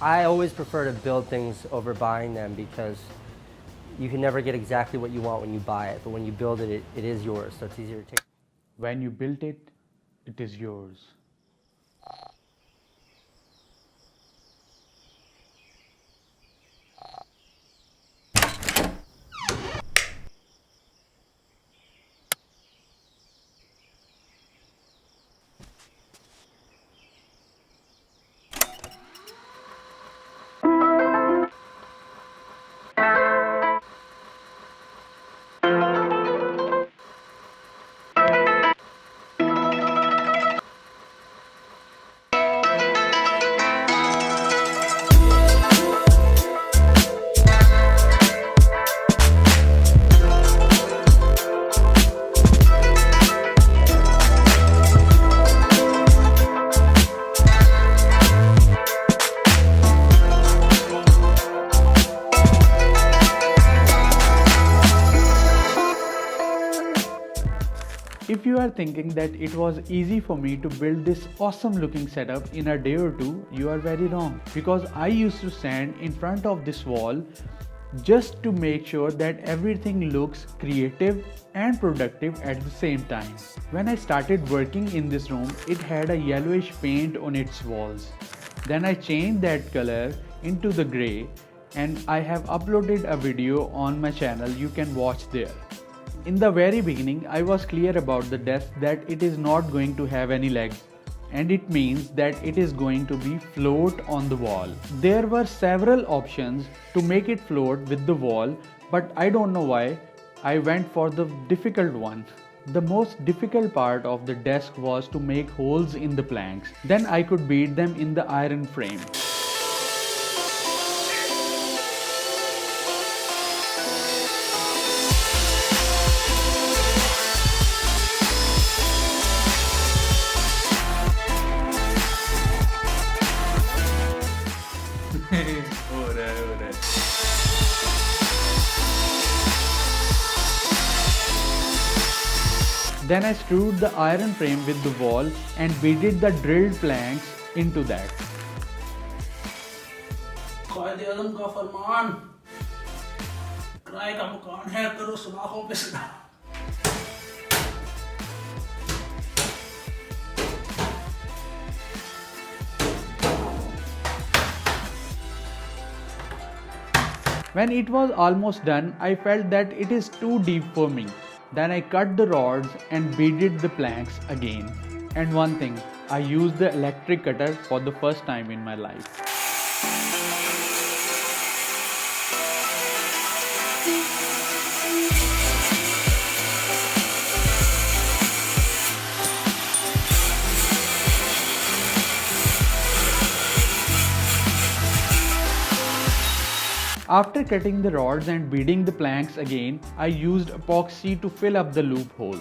I always prefer to build things over buying them because you can never get exactly what you want when you buy it, but when you build it, it is yours, so it's easier to take. When you built it, it is yours. If you are thinking that it was easy for me to build this awesome looking setup in a day or two, you are very wrong. Because I used to stand in front of this wall just to make sure that everything looks creative and productive at the same time. When I started working in this room, it had a yellowish paint on its walls. Then I changed that color into the grey, and I have uploaded a video on my channel you can watch there. In the very beginning, I was clear about the desk that it is not going to have any legs, and it means that it is going to be float on the wall. There were several options to make it float with the wall, but I don't know why I went for the difficult one. The most difficult part of the desk was to make holes in the planks. Then I could beat them in the iron frame. Then I screwed the iron frame with the wall and beaded the drilled planks into that. Quaid-e-Azam का फरमान, किराए का मकान है, करो सलाखों पे सदा। When it was almost done, I felt that it is too deep for me. Then I cut the rods and beaded the planks again. And one thing, I used the electric cutter for the first time in my life. After cutting the rods and beading the planks again, I used epoxy to fill up the loopholes.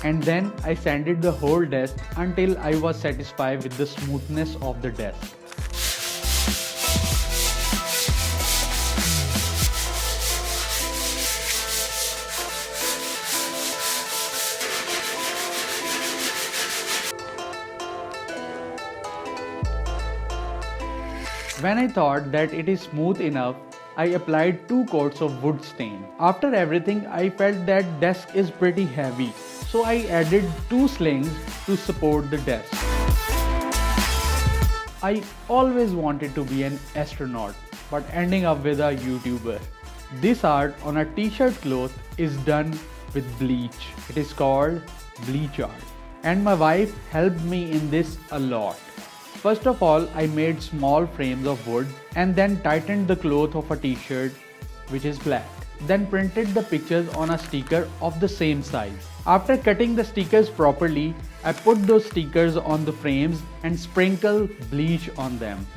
And then I sanded the whole desk until I was satisfied with the smoothness of the desk. When I thought that it is smooth enough, I applied 2 coats of wood stain. After everything, I felt that desk is pretty heavy, so I added 2 slings to support the desk. I always wanted to be an astronaut, but ending up with a YouTuber. This art on a t-shirt cloth is done with bleach. It is called bleach art. And my wife helped me in this a lot. First of all, I made small frames of wood and then tightened the cloth of a t-shirt, which is black. Then printed the pictures on a sticker of the same size. After cutting the stickers properly, I put those stickers on the frames and sprinkle bleach on them.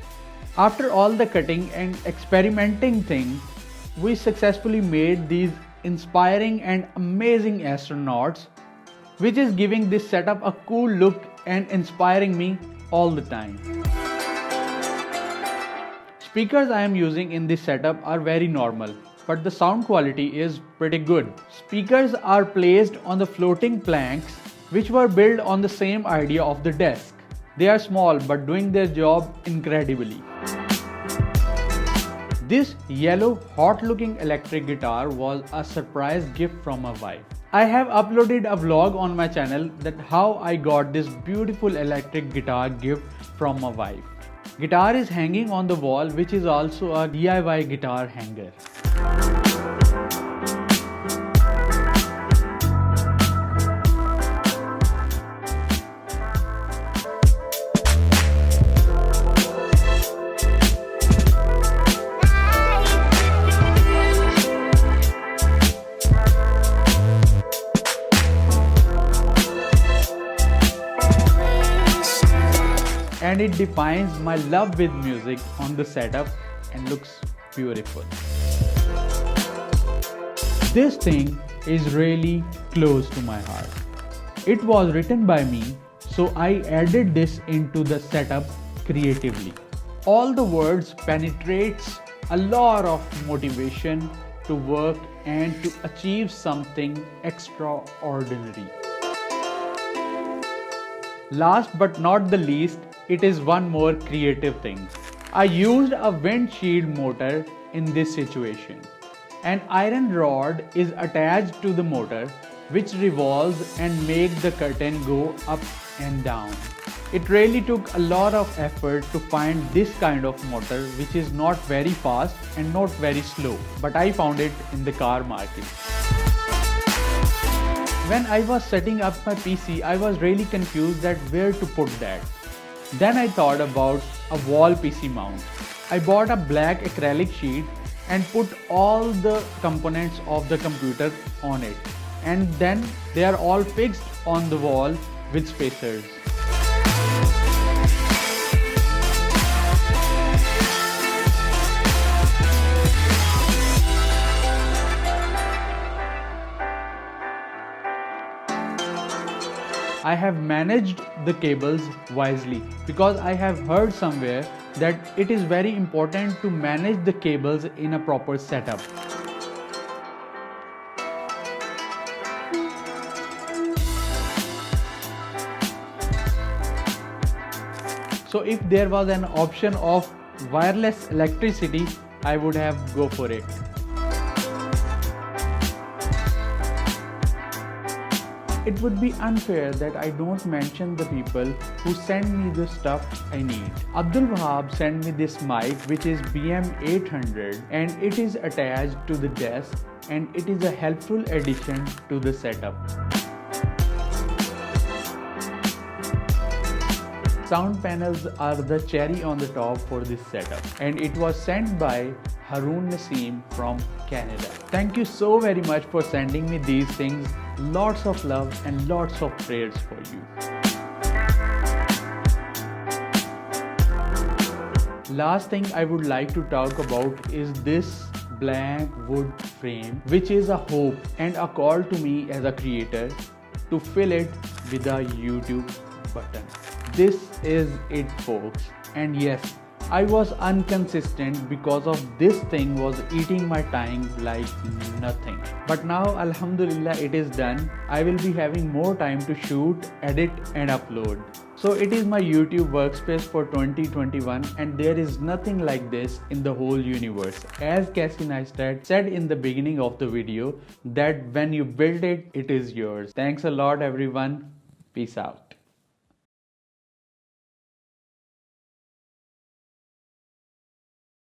After all the cutting and experimenting thing, we successfully made these inspiring and amazing astronauts, which is giving this setup a cool look and inspiring me all the time. Speakers I am using in this setup are very normal, but the sound quality is pretty good. Speakers are placed on the floating planks which were built on the same idea of the desk. They are small but doing their job incredibly. This yellow hot looking electric guitar was a surprise gift from my wife. I have uploaded a vlog on my channel that how I got this beautiful electric guitar gift from my wife. Guitar is hanging on the wall, which is also a DIY guitar hanger. And it defines my love with music on the setup and looks beautiful. This thing is really close to my heart. It was written by me, so I added this into the setup creatively. All the words penetrates a lot of motivation to work and to achieve something extraordinary. Last but not the least, it is one more creative thing. I used a windshield motor in this situation. An iron rod is attached to the motor which revolves and makes the curtain go up and down. It really took a lot of effort to find this kind of motor which is not very fast and not very slow, but I found it in the car market. When I was setting up my PC, I was really confused that where to put that. Then I thought about a wall PC mount. I bought a black acrylic sheet and put all the components of the computer on it. And then they are all fixed on the wall with spacers. I have managed the cables wisely because I have heard somewhere that it is very important to manage the cables in a proper setup. So if there was an option of wireless electricity, I would have go for it. It would be unfair that I don't mention the people who send me the stuff I need. Abdul Wahab sent me this mic which is BM800 and it is attached to the desk and it is a helpful addition to the setup. Sound panels are the cherry on the top for this setup and it was sent by Haroon Naseem from Canada. Thank you so very much for sending me these things. Lots of love and lots of prayers for you. Last thing I would like to talk about is this blank wood frame, which is a hope and a call to me as a creator to fill it with a YouTube button. This is it, folks. And yes, I was inconsistent because of this thing was eating my time like nothing. But now Alhamdulillah it is done. I will be having more time to shoot, edit and upload. So it is my YouTube workspace for 2021 and there is nothing like this in the whole universe. As Cassie Neistat said in the beginning of the video that when you build it, it is yours. Thanks a lot everyone. Peace out.